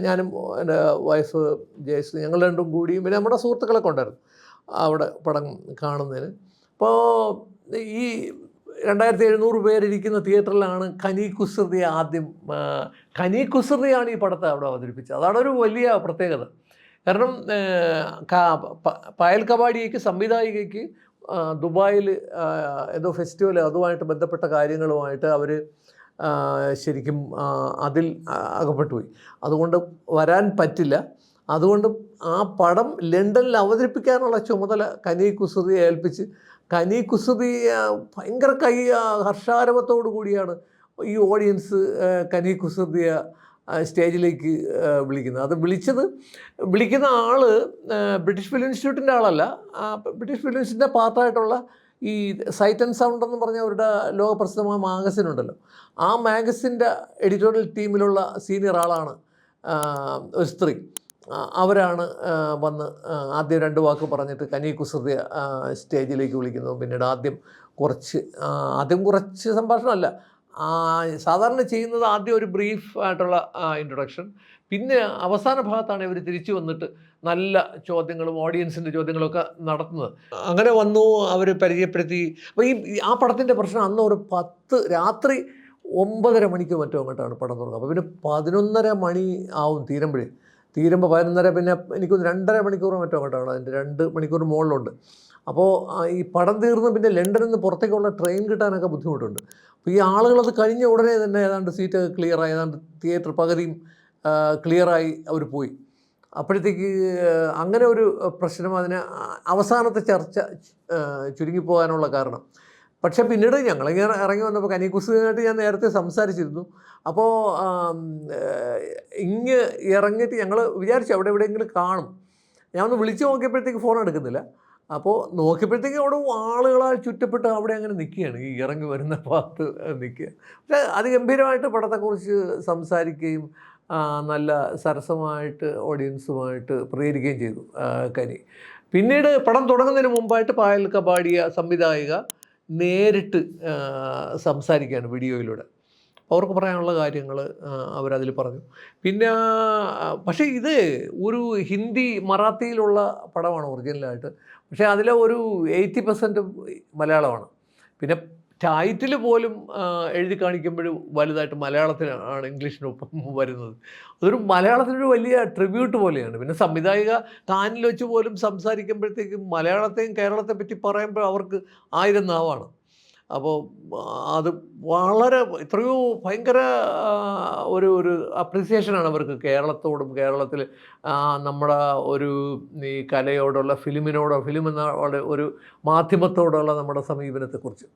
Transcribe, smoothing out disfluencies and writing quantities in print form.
ഞാനും എൻ്റെ വൈഫ് ജയശ്രീ ഞങ്ങൾ രണ്ടും കൂടിയും പിന്നെ നമ്മുടെ സുഹൃത്തുക്കളൊക്കെ ഉണ്ടായിരുന്നു അവിടെ പടം കാണുന്നതിന്. അപ്പോൾ ഈ 2700 പേരിരിക്കുന്ന തിയേറ്ററിലാണ് കനി കുസൃതി ആദ്യം കനി കുസൃതിയാണ് ഈ പടത്തെ അവിടെ അവതരിപ്പിച്ചത്. അതാണൊരു വലിയ പ്രത്യേകത. കാരണം പായൽ കപാടിയയ്ക്ക് സംവിധായികയ്ക്ക് ദുബായിൽ ഏതോ ഫെസ്റ്റിവൽ അതുമായിട്ട് ബന്ധപ്പെട്ട കാര്യങ്ങളുമായിട്ട് അവർ ശരിക്കും അതിൽ അകപ്പെട്ടു പോയി. അതുകൊണ്ട് വരാൻ പറ്റില്ല. അതുകൊണ്ട് ആ പടം ലണ്ടനിൽ അവതരിപ്പിക്കാനുള്ള ചുമതല കനി കുസൃതിയെ ഏൽപ്പിച്ച് കനി കുസൃതി ഭയങ്കര ഹർഷാരവത്തോടു കൂടിയാണ് ഈ ഓഡിയൻസ് കനി കുസൃതിയെ സ്റ്റേജിലേക്ക് വിളിക്കുന്നത്. അത് വിളിക്കുന്ന ആൾ ബ്രിട്ടീഷ് ഫിലിം ഇൻസ്റ്റിറ്റ്യൂട്ടിൻ്റെ ആളല്ല. ബ്രിട്ടീഷ് ഫിലിം ഇൻസ്റ്റിറ്റ്യൂട്ടിൻ്റെ പാർട്ടായിട്ടുള്ള ഈ സൈറ്റ് ആൻഡ് സൗണ്ട് എന്ന് പറഞ്ഞ അവരുടെ ലോകപ്രസിദ്ധമായ മാഗസിൻ ഉണ്ടല്ലോ, ആ മാഗസിൻ്റെ എഡിറ്റോറിയൽ ടീമിലുള്ള സീനിയർ ആളാണ് ഒരു സ്ത്രീ. അവരാണ് വന്ന് ആദ്യം 2 വാക്ക് പറഞ്ഞിട്ട് കനി കുസൃതിയെ സ്റ്റേജിലേക്ക് വിളിക്കുന്നത്. പിന്നീട് ആദ്യം കുറച്ച് സംഭാഷണമല്ല, സാധാരണ ചെയ്യുന്നത് ആദ്യം ഒരു ബ്രീഫ് ആയിട്ടുള്ള ഇൻട്രൊഡക്ഷൻ, പിന്നെ അവസാന ഭാഗത്താണ് ഇവർ തിരിച്ചു വന്നിട്ട് നല്ല ചോദ്യങ്ങളും ഓഡിയൻസിൻ്റെ ചോദ്യങ്ങളൊക്കെ നടത്തുന്നത്. അങ്ങനെ വന്നു, അവർ പരിചയപ്പെടുത്തി. അപ്പോൾ ആ പടത്തിൻ്റെ പ്രശ്നം അന്ന് ഒരു രാത്രി 9:30 മണിക്ക് മറ്റോ അങ്ങോട്ടാണ് പടം തുടങ്ങുക. അപ്പോൾ പിന്നെ 11:30 മണി ആവും തീരുമ്പോൾ 11:30, പിന്നെ എനിക്കൊന്ന് 2.5 മണിക്കൂർ മറ്റോ അങ്ങോട്ടാണ്, അതിൻ്റെ 2 മണിക്കൂർ മുകളിലുണ്ട്. അപ്പോൾ ഈ പടം തീർന്ന് പിന്നെ ലണ്ടനിൽ നിന്ന് പുറത്തേക്കുള്ള ട്രെയിൻ കിട്ടാനൊക്കെ ബുദ്ധിമുട്ടുണ്ട്. അപ്പോൾ ഈ ആളുകളത് കഴിഞ്ഞ ഉടനെ തന്നെ ഏതാണ്ട് സീറ്റൊക്കെ ക്ലിയറായി, ഏതാണ്ട് തിയേറ്റർ പകുതിയും ക്ലിയറായി അവർ പോയി. അപ്പോഴത്തേക്ക് അങ്ങനെ ഒരു പ്രശ്നം, അതിന് അവസാനത്തെ ചർച്ച ചുരുങ്ങിപ്പോകാനുള്ള കാരണം. പക്ഷേ പിന്നീട് ഞങ്ങളിങ്ങനെ ഇറങ്ങി വന്നപ്പോൾ കനി കുസൃതിയായിട്ട് ഞാൻ നേരത്തെ സംസാരിച്ചിരുന്നു. അപ്പോൾ ഇറങ്ങിയിട്ട് ഞങ്ങൾ വിചാരിച്ചു അവിടെ എവിടെയെങ്കിലും കാണും. ഞാൻ ഒന്ന് വിളിച്ച് നോക്കിയപ്പോഴത്തേക്ക് ഫോൺ എടുക്കുന്നില്ല. അപ്പോൾ നോക്കിയപ്പോഴത്തേക്കും അവിടെ ആളുകളാൽ ചുറ്റപ്പെട്ട് അവിടെ അങ്ങനെ നിൽക്കുകയാണ്, ഈ ഇറങ്ങി വരുന്ന ഭാഗത്ത് നിൽക്കുക. പക്ഷേ അതിഗംഭീരമായിട്ട് പടത്തെക്കുറിച്ച് സംസാരിക്കുകയും നല്ല സരസമായിട്ട് ഓഡിയൻസുമായിട്ട് പ്രതികരിക്കുകയും ചെയ്തു കനി. പിന്നീട് പടം തുടങ്ങുന്നതിന് മുമ്പായിട്ട് പായൽ കപാടിയ സംവിധായിക നേരിട്ട് സംസാരിക്കുകയാണ് വീഡിയോയിലൂടെ. അവർക്ക് പറയാനുള്ള കാര്യങ്ങൾ അവരതിൽ പറഞ്ഞു. പിന്നെ പക്ഷേ ഇത് ഒരു ഹിന്ദി മറാത്തിയിലുള്ള പടമാണ് ഒറിജിനലായിട്ട്. പക്ഷേ അതിലെ ഒരു 80% മലയാളമാണ്. പിന്നെ ടൈറ്റിൽ പോലും എഴുതി കാണിക്കുമ്പോൾ വലുതായിട്ട് മലയാളത്തിലാണ് ഇംഗ്ലീഷിനൊപ്പം വരുന്നത്. അതൊരു മലയാളത്തിനൊരു വലിയ ട്രിബ്യൂട്ട് പോലെയാണ്. പിന്നെ സംവിധായിക കാനിൽ വെച്ച് പോലും സംസാരിക്കുമ്പോഴത്തേക്കും മലയാളത്തെയും കേരളത്തെ പറ്റി പറയുമ്പോൾ അവർക്ക് 1000 നാവാണ്. അപ്പോൾ അത് വളരെ എത്രയോ ഭയങ്കര ഒരു അപ്രിസിയേഷനാണ് അവർക്ക് കേരളത്തോടും കേരളത്തിൽ നമ്മുടെ ഒരു ഈ കലയോടുള്ള ഫിലിം എന്ന ഒരു മാധ്യമത്തോടുള്ള നമ്മുടെ സമീപനത്തെക്കുറിച്ച്.